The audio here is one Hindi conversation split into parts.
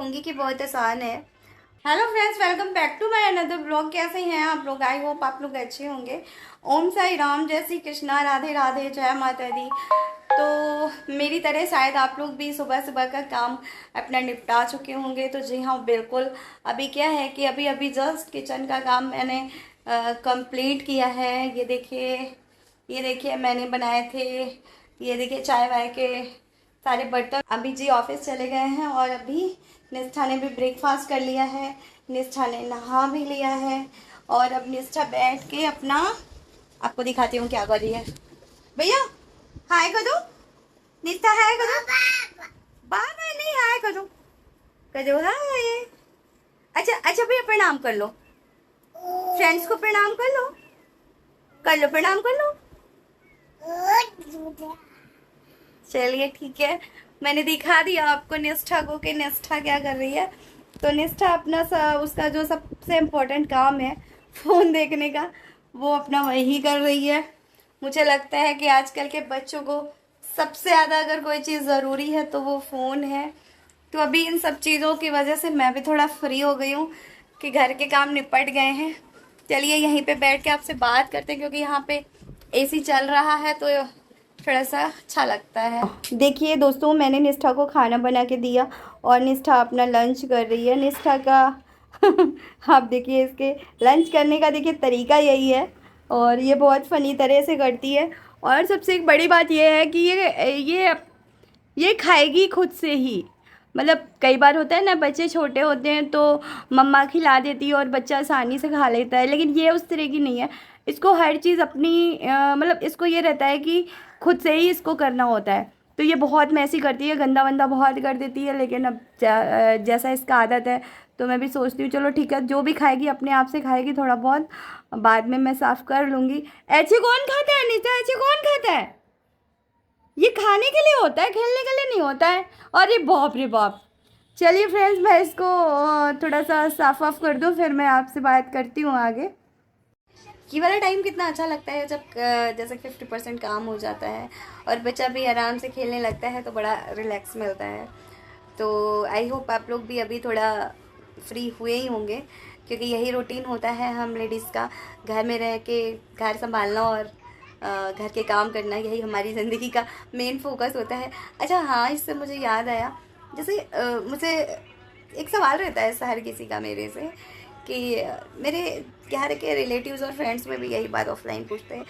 कहूँगी कि बहुत आसान है। Hello friends, welcome back to my another blog. कैसे हैं आप लोग? आई होप आप लोग अच्छे होंगे। ओम साई राम, जय श्री कृष्णा, राधे राधे, जय माता दी। तो मेरी तरह शायद आप लोग भी सुबह सुबह का काम अपना निपटा चुके होंगे। तो जी हाँ, बिल्कुल। अभी क्या है कि अभी अभी जस्ट किचन का काम मैंने कंप्लीट किया है। ये देखिए मैंने बनाए थे, ये देखिए चाय वाय के सारे बर्तन। अभी जी ऑफिस चले गए हैं और अभी निष्ठा ने भी ब्रेकफास्ट कर लिया है, निष्ठा ने नहा भी लिया है और अब निष्ठा बैठ के अपना, आपको दिखाती हूँ क्या कर रही है। भैया हाय कर दो, निष्ठा हाय कर दो। बाय नहीं, हाय कर दो, कर दो हाय। अच्छा अच्छा भैया प्रणाम कर लो, फ्रेंड्स को प्रणाम कर लो प्रणाम कर लो। चलिए ठीक है, मैंने दिखा दिया आपको निष्ठा को कि निष्ठा क्या कर रही है। तो निष्ठा अपना उसका जो सबसे इम्पोर्टेंट काम है फ़ोन देखने का, वो अपना वही कर रही है। मुझे लगता है कि आजकल के बच्चों को सबसे ज़्यादा अगर कोई चीज़ ज़रूरी है तो वो फ़ोन है। तो अभी इन सब चीज़ों की वजह से मैं भी थोड़ा फ्री हो गई हूँ कि घर के काम निपट गए हैं। चलिए यहीं पे बैठ के आपसे बात करते हैं, क्योंकि यहाँ पे एसी चल रहा है तो थोड़ा सा अच्छा लगता है। देखिए दोस्तों, मैंने निष्ठा को खाना बना के दिया और निष्ठा अपना लंच कर रही है। निष्ठा का आप देखिए, इसके लंच करने का देखिए तरीका यही है और ये बहुत फ़नी तरह से करती है। और सबसे एक बड़ी बात यह है कि ये खाएगी खुद से ही। मतलब कई बार होता है ना, बच्चे छोटे होते हैं तो मम्मा खिला देती है और बच्चा आसानी से खा लेता है, लेकिन ये उस तरह की नहीं है। इसको हर चीज़ अपनी मतलब इसको ये रहता है कि खुद से ही इसको करना होता है। तो ये बहुत मैसी करती है, गंदा वंदा बहुत कर देती है, लेकिन अब जैसा इसका आदत है तो मैं भी सोचती हूँ चलो ठीक है, जो भी खाएगी अपने आप से खाएगी, थोड़ा बहुत बाद में मैं साफ़ कर लूँगी। ऐसे कौन खाता है नीता, ऐसे कौन खाता है? ये खाने के लिए होता है, खेलने के लिए नहीं होता है। अरे बाप रे बाप। चलिए फ्रेंड्स, मैं इसको थोड़ा सा साफ वाफ कर दूँ, फिर मैं आपसे बात करती हूँ आगे। ये वाला टाइम कितना अच्छा लगता है जब जैसे 50% काम हो जाता है और बच्चा भी आराम से खेलने लगता है तो बड़ा रिलैक्स मिलता है। तो आई होप आप लोग भी अभी थोड़ा फ्री हुए ही होंगे, क्योंकि यही रूटीन होता है हम लेडीज़ का, घर में रह के घर संभालना और घर के काम करना, यही हमारी ज़िंदगी का मेन फोकस होता है। अच्छा हाँ, इससे मुझे याद आया, जैसे मुझे एक सवाल रहता है हर किसी का मेरे से कि मेरे घर के रिलेटिव्स और फ्रेंड्स में भी यही बात ऑफलाइन पूछते हैं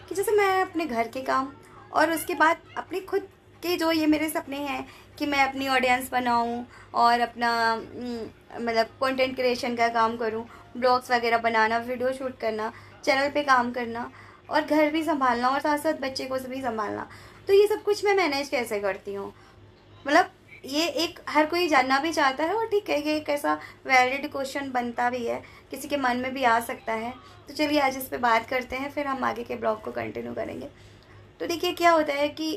कि जैसे मैं अपने घर के काम और उसके बाद अपने खुद के जो ये मेरे सपने हैं कि मैं अपनी ऑडियंस बनाऊं और अपना मतलब कंटेंट क्रिएशन का काम करूं, ब्लॉग्स वगैरह बनाना, वीडियो शूट करना, चैनल पे काम करना और घर भी संभालना और साथ साथ बच्चे को भी संभालना। तो ये सब कुछ मैं मैनेज कैसे करती हूँ? मतलब ये एक हर कोई जानना भी चाहता है और ठीक है, ये एक ऐसा वैलिड क्वेश्चन बनता भी है, किसी के मन में भी आ सकता है। तो चलिए आज इस पे बात करते हैं, फिर हम आगे के ब्लॉग को कंटिन्यू करेंगे। तो देखिए क्या होता है कि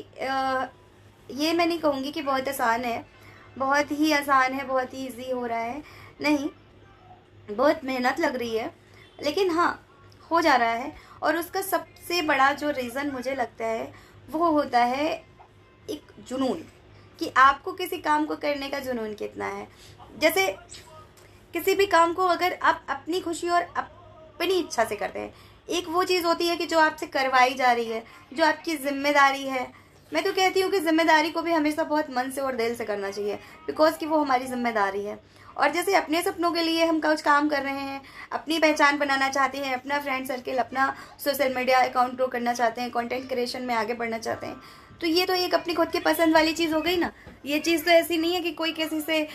ये मैं नहीं कहूँगी कि बहुत आसान है, बहुत ही आसान है, बहुत ही ईजी हो रहा है, नहीं, बहुत मेहनत लग रही है, लेकिन हाँ हो जा रहा है। और उसका सबसे बड़ा जो रीज़न मुझे लगता है वो होता है एक जुनून, कि आपको किसी काम को करने का जुनून कितना है। जैसे किसी भी काम को अगर आप अपनी खुशी और अपनी इच्छा से करते हैं, एक वो चीज़ होती है कि जो आपसे करवाई जा रही है, जो आपकी जिम्मेदारी है। मैं तो कहती हूँ कि जिम्मेदारी को भी हमेशा बहुत मन से और दिल से करना चाहिए, बिकॉज कि वो हमारी जिम्मेदारी है। और जैसे अपने सपनों के लिए हम कुछ काम कर रहे हैं, अपनी पहचान बनाना चाहते हैं, अपना फ्रेंड सर्किल, अपना सोशल मीडिया अकाउंट ग्रो करना चाहते हैं, कंटेंट क्रिएशन में आगे बढ़ना चाहते हैं, तो ये तो एक अपनी खुद की पसंद वाली चीज़ हो गई ना। ये चीज़ तो ऐसी नहीं है कि कोई किसी से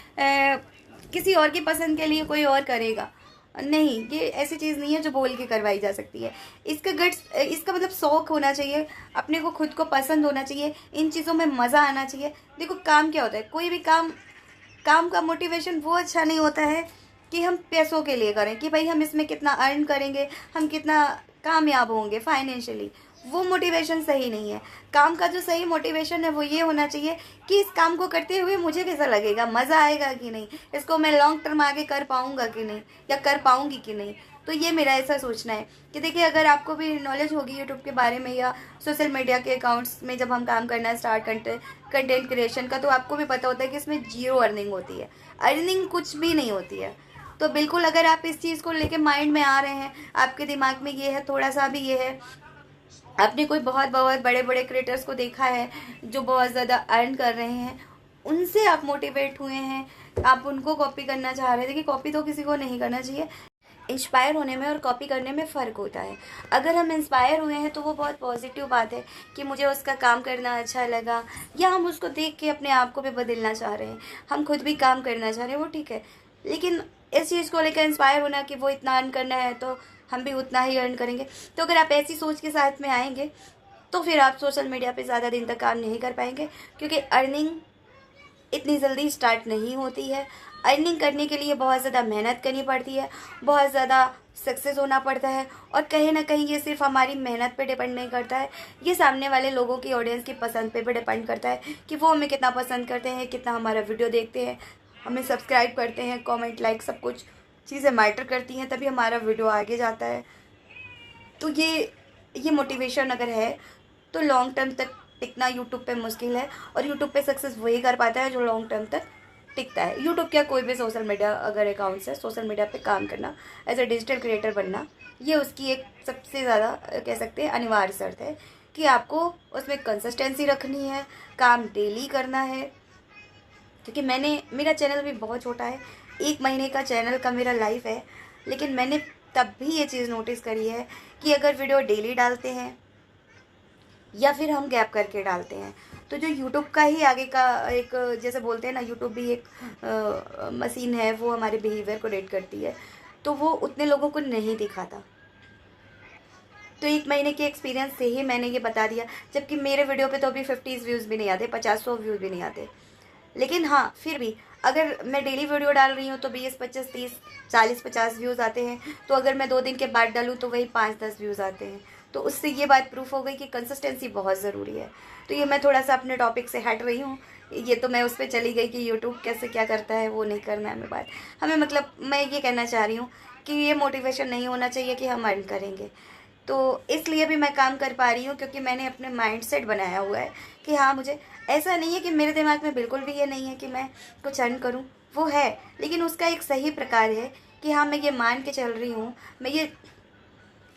किसी और की पसंद के लिए कोई और करेगा, नहीं, ये ऐसी चीज़ नहीं है जो बोल के करवाई जा सकती है। इसका गट्स, इसका मतलब शौक होना चाहिए, अपने को खुद को पसंद होना चाहिए, इन चीज़ों में मज़ा आना चाहिए। देखो काम क्या होता है, कोई भी काम का मोटिवेशन वो अच्छा नहीं होता है कि हम पैसों के लिए करें, कि भाई हम इसमें कितना अर्न करेंगे, हम कितना कामयाब होंगे फाइनेंशियली, वो मोटिवेशन सही नहीं है। काम का जो सही मोटिवेशन है वो ये होना चाहिए कि इस काम को करते हुए मुझे कैसा लगेगा, मज़ा आएगा कि नहीं, इसको मैं लॉन्ग टर्म आगे कर पाऊँगा कि नहीं या कर पाऊँगी कि नहीं। तो ये मेरा ऐसा सोचना है कि देखिए, अगर आपको भी नॉलेज होगी यूट्यूब के बारे में या सोशल मीडिया के अकाउंट्स में जब हम काम करना स्टार्ट कंटेंट क्रिएशन का, तो आपको भी पता होता है कि इसमें जीरो अर्निंग होती है, अर्निंग कुछ भी नहीं होती है। तो बिल्कुल अगर आप इस चीज़ को लेके माइंड में आ रहे हैं, आपके दिमाग में ये है, थोड़ा सा भी ये है, आपने कोई बहुत बहुत बड़े बड़े क्रिएटर्स को देखा है जो बहुत ज़्यादा अर्न कर रहे हैं, उनसे आप मोटिवेट हुए हैं, आप उनको कॉपी करना चाह रहे थे, कि कॉपी तो किसी को नहीं करना चाहिए। इंस्पायर होने में और कॉपी करने में फ़र्क होता है। अगर हम इंस्पायर हुए हैं तो वो बहुत पॉजिटिव बात है कि मुझे उसका काम करना अच्छा लगा, या हम उसको देख के अपने आप को भी बदलना चाह रहे हैं, हम खुद भी काम करना चाह रहे हैं, वो ठीक है। लेकिन इस चीज़ को लेकर इंस्पायर होना कि वो इतना अर्न करना है तो हम भी उतना ही अर्न करेंगे, तो अगर आप ऐसी सोच के साथ में आएंगे तो फिर आप सोशल मीडिया पे ज़्यादा दिन तक काम नहीं कर पाएंगे, क्योंकि अर्निंग इतनी जल्दी स्टार्ट नहीं होती है। अर्निंग करने के लिए बहुत ज़्यादा मेहनत करनी पड़ती है, बहुत ज़्यादा सक्सेस होना पड़ता है, और कहीं ना कहीं ये सिर्फ हमारी मेहनत पे डिपेंड नहीं करता है, ये सामने वाले लोगों की, ऑडियंस की पसंद पे भी डिपेंड करता है कि वो हमें कितना पसंद करते हैं, कितना हमारा वीडियो देखते हैं, हमें सब्सक्राइब करते हैं, कमेंट लाइक सब कुछ चीज़ें मैटर करती हैं, तभी हमारा वीडियो आगे जाता है। तो ये मोटिवेशन अगर है तो लॉन्ग टर्म तक टिकना यूट्यूब पे मुश्किल है, और यूट्यूब पे सक्सेस वही कर पाता है जो लॉन्ग टर्म तक टिकता है। यूट्यूब क्या, कोई भी सोशल मीडिया अगर अकाउंट्स है, सोशल मीडिया पे काम करना, एज ए डिजिटल क्रिएटर बनना, ये उसकी एक सबसे ज़्यादा कह सकते हैं अनिवार्य शर्त है कि आपको उसमें कंसिस्टेंसी रखनी है, काम डेली करना है। क्योंकि मेरा चैनल भी बहुत छोटा है, 1 महीने का चैनल का मेरा लाइफ है, लेकिन मैंने तब भी ये चीज़ नोटिस करी है कि अगर वीडियो डेली डालते हैं या फिर हम गैप करके डालते हैं, तो जो यूट्यूब का ही आगे का एक, जैसे बोलते हैं ना, यूट्यूब भी एक मशीन है, वो हमारे बिहेवियर को रेट करती है, तो वो उतने लोगों को नहीं दिखाता। तो 1 महीने के एक्सपीरियंस से ही मैंने ये बता दिया, जबकि मेरे वीडियो पे तो अभी 50 व्यूज़ भी नहीं आते, 50-100 व्यूज़ भी नहीं आते। लेकिन हाँ, फिर भी अगर मैं डेली वीडियो डाल रही हूँ तो 20, 25, 30, 40, 50 व्यूज़ आते हैं, तो अगर मैं 2 दिन के बाद डालूँ तो वही 5-10 व्यूज़ आते हैं। तो उससे ये बात प्रूफ हो गई कि कंसिस्टेंसी बहुत ज़रूरी है। तो ये मैं थोड़ा सा अपने टॉपिक से हट रही हूँ, ये तो मैं उस पर चली गई कि यूट्यूब कैसे क्या करता है, वो नहीं करना है हमें बात। हमें मतलब मैं ये कहना चाह रही हूँ कि ये मोटिवेशन नहीं होना चाहिए कि हम अर्न करेंगे। तो इसलिए भी मैं काम कर पा रही हूँ क्योंकि मैंने अपने माइंडसेट बनाया हुआ है कि हाँ, मुझे ऐसा नहीं है कि मेरे दिमाग में बिल्कुल भी ये नहीं है कि मैं कुछ अर्न करूँ, वो है, लेकिन उसका एक सही प्रकार है कि हाँ, मैं ये मान के चल रही हूँ, मैं ये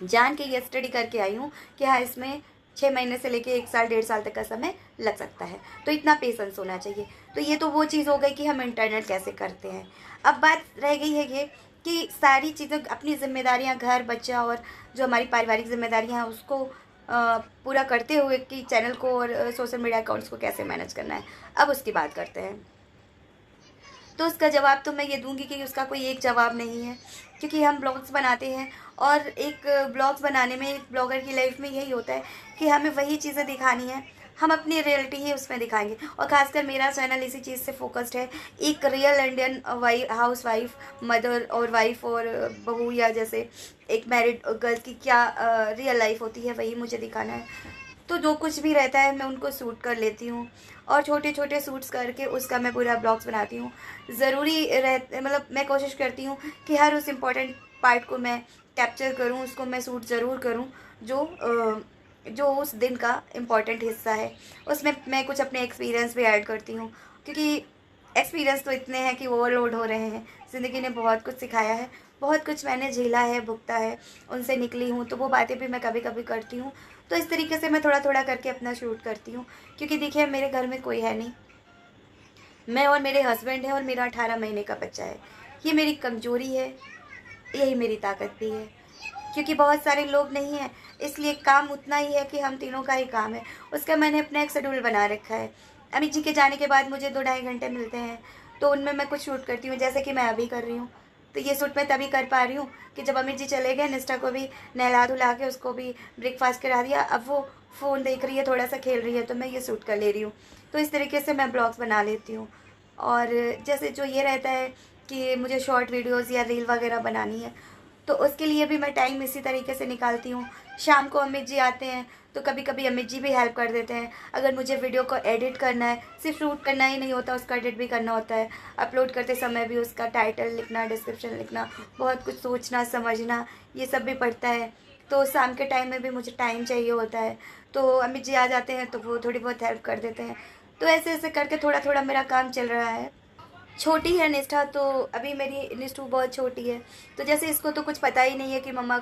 जान के ये स्टडी करके आई हूँ कि हाँ, इसमें 6 महीने से लेके 1 साल 1.5 साल तक का समय लग सकता है, तो इतना पेशेंस होना चाहिए। तो ये तो वो चीज़ हो गई कि हम इंटरनेट कैसे करते हैं। अब बात रह गई है ये कि सारी चीज़ें, अपनी जिम्मेदारियाँ, घर, बच्चा और जो हमारी पारिवारिक जिम्मेदारियाँ हैं उसको पूरा करते हुए कि चैनल को और सोशल मीडिया अकाउंट्स को कैसे मैनेज करना है, अब उसकी बात करते हैं। तो उसका जवाब तो मैं ये दूंगी कि उसका कोई एक जवाब नहीं है, क्योंकि हम ब्लॉग्स बनाते हैं, और एक ब्लॉग्स बनाने में, एक ब्लॉगर की लाइफ में यही होता है कि हमें वही चीज़ें दिखानी है, हम अपनी रियलिटी ही उसमें दिखाएंगे। और ख़ासकर मेरा चैनल इसी चीज़ से फोकस्ड है, एक real Indian house wife, mother और वाइफ और बहू, या जैसे एक मैरिड गर्ल की क्या रियल लाइफ होती है, वही मुझे दिखाना है। तो जो कुछ भी रहता है मैं उनको शूट कर लेती हूँ, और छोटे छोटे शूट्स करके उसका मैं पूरा ब्लॉग्स बनाती हूँ। ज़रूरी मतलब मैं कोशिश करती हूँ कि हर उस इम्पोर्टेंट पार्ट को मैं कैप्चर करूँ, उसको मैं शूट ज़रूर करूँ जो उस दिन का इम्पॉर्टेंट हिस्सा है। उसमें मैं कुछ अपने एक्सपीरियंस भी ऐड करती हूँ, क्योंकि एक्सपीरियंस तो इतने हैं कि ओवरलोड हो रहे हैं। ज़िंदगी ने बहुत कुछ सिखाया है, बहुत कुछ मैंने झेला है, भुगता है, उनसे निकली हूँ, तो वो बातें भी मैं कभी कभी करती हूँ। तो इस तरीके से मैं थोड़ा थोड़ा करके अपना शूट करती हूँ, क्योंकि देखिए मेरे घर में कोई है नहीं, मैं और मेरे हस्बैंड हैं और मेरा 18 महीने का बच्चा है। ये मेरी कमज़ोरी है, यही मेरी ताकत भी है, क्योंकि बहुत सारे लोग नहीं हैं, इसलिए काम उतना ही है कि हम तीनों का ही काम है। उसका मैंने अपना एक शेड्यूल बना रखा है। अमित जी के जाने के बाद मुझे 2-2.5 घंटे मिलते हैं, तो उनमें मैं कुछ शूट करती हूँ, जैसे कि मैं अभी कर रही हूँ। तो ये शूट मैं तभी कर पा रही हूँ कि जब अमित जी चले गए, निष्ठा को भी नहला धुला के उसको भी ब्रेकफास्ट करा दिया, अब वो फ़ोन देख रही है, थोड़ा सा खेल रही है, तो मैं ये शूट कर ले रही हूँ। तो इस तरीके से मैं ब्लॉग्स बना लेती हूँ। और जैसे जो ये रहता है कि मुझे शॉर्ट वीडियोज़ या रील वगैरह बनानी है, तो उसके लिए भी मैं टाइम इसी तरीके से निकालती हूँ शाम को अमित जी आते हैं तो कभी कभी अमित जी भी हेल्प कर देते हैं। अगर मुझे वीडियो को एडिट करना है, सिर्फ शूट करना ही नहीं होता, उसका एडिट भी करना होता है। अपलोड करते समय भी उसका टाइटल लिखना, डिस्क्रिप्शन लिखना, बहुत कुछ सोचना समझना, ये सब भी पड़ता है। तो शाम के टाइम में भी मुझे टाइम चाहिए होता है, तो अमित जी आ जाते हैं तो वो थोड़ी बहुत हेल्प कर देते हैं। तो ऐसे ऐसे करके थोड़ा थोड़ा मेरा काम चल रहा है। छोटी है निष्ठा, तो अभी मेरी निष्ठू बहुत छोटी है, तो जैसे इसको तो कुछ पता ही नहीं है कि मम्मा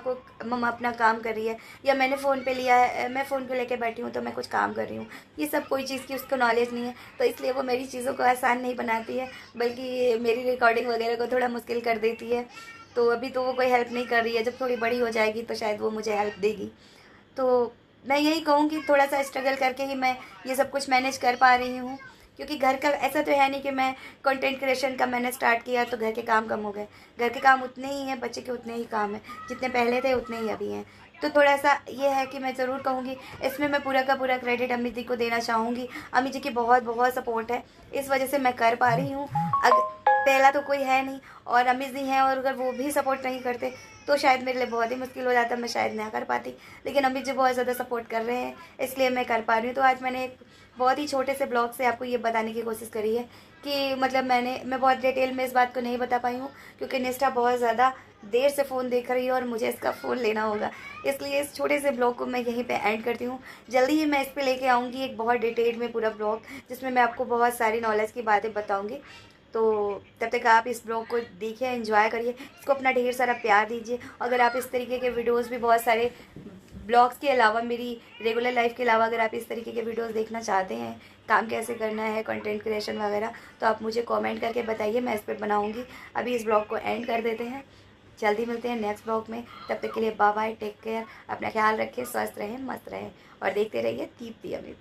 अपना काम कर रही है, या मैंने फ़ोन पे लिया है, मैं फ़ोन पे लेके बैठी हूँ तो मैं कुछ काम कर रही हूँ। ये सब कोई चीज़ की उसको नॉलेज नहीं है, तो इसलिए वो मेरी चीज़ों को आसान नहीं बनाती है, बल्कि मेरी रिकॉर्डिंग वगैरह को थोड़ा मुश्किल कर देती है। तो अभी तो वो कोई हेल्प नहीं कर रही है, जब थोड़ी बड़ी हो जाएगी तो शायद वो मुझे हेल्प देगी। तो मैं यही कहूँगी, थोड़ा सा स्ट्रगल करके ही मैं ये सब कुछ मैनेज कर पा रही हूँ, क्योंकि घर का ऐसा तो है नहीं कि मैं कंटेंट क्रिएशन का मैंने स्टार्ट किया तो घर के काम कम हो गए। घर के काम उतने ही हैं, बच्चे के उतने ही काम हैं, जितने पहले थे उतने ही अभी हैं। तो थोड़ा सा ये है कि मैं ज़रूर कहूँगी, इसमें मैं पूरा का पूरा क्रेडिट अमित जी को देना चाहूँगी। अमित जी की बहुत बहुत सपोर्ट है, इस वजह से मैं कर पा रही हूँ। पहला तो कोई है नहीं, और अमित जी हैं, और अगर वो भी सपोर्ट नहीं करते तो शायद मेरे लिए बहुत ही मुश्किल हो जाता, मैं शायद ना कर पाती। लेकिन अमित जी बहुत ज़्यादा सपोर्ट कर रहे हैं, इसलिए मैं कर पा रही हूँ। तो आज मैंने एक बहुत ही छोटे से ब्लॉग से आपको ये बताने की कोशिश करी है कि मतलब मैं बहुत डिटेल में इस बात को नहीं बता पाई हूँ, क्योंकि निष्ठा बहुत ज़्यादा देर से फ़ोन देख रही है और मुझे इसका फ़ोन लेना होगा। इसलिए इस छोटे से ब्लॉग को मैं यहीं पे एंड करती हूँ। जल्दी ही मैं इस पे लेके आऊँगी एक बहुत डिटेल में पूरा ब्लॉग, जिसमें मैं आपको बहुत सारी नॉलेज की बातें बताऊँगी। तो तब तक आप इस ब्लॉग को देखिए, एंजॉय करिए, इसको अपना ढेर सारा प्यार दीजिए। अगर आप इस तरीके के वीडियोस भी बहुत सारे ब्लॉग्स के अलावा, मेरी रेगुलर लाइफ के अलावा, अगर आप इस तरीके के वीडियोस देखना चाहते हैं, काम कैसे करना है, कंटेंट क्रिएशन वगैरह, तो आप मुझे कमेंट करके बताइए, मैं इस पर बनाऊँगी। अभी इस ब्लॉग को एंड कर देते हैं, जल्दी मिलते हैं नेक्स्ट ब्लॉग में। तब तक के लिए बाय बाय, टेक केयर, अपना ख्याल रखिए, स्वस्थ रहें, मस्त रहें, और देखते रहिए दीप्ति अमित।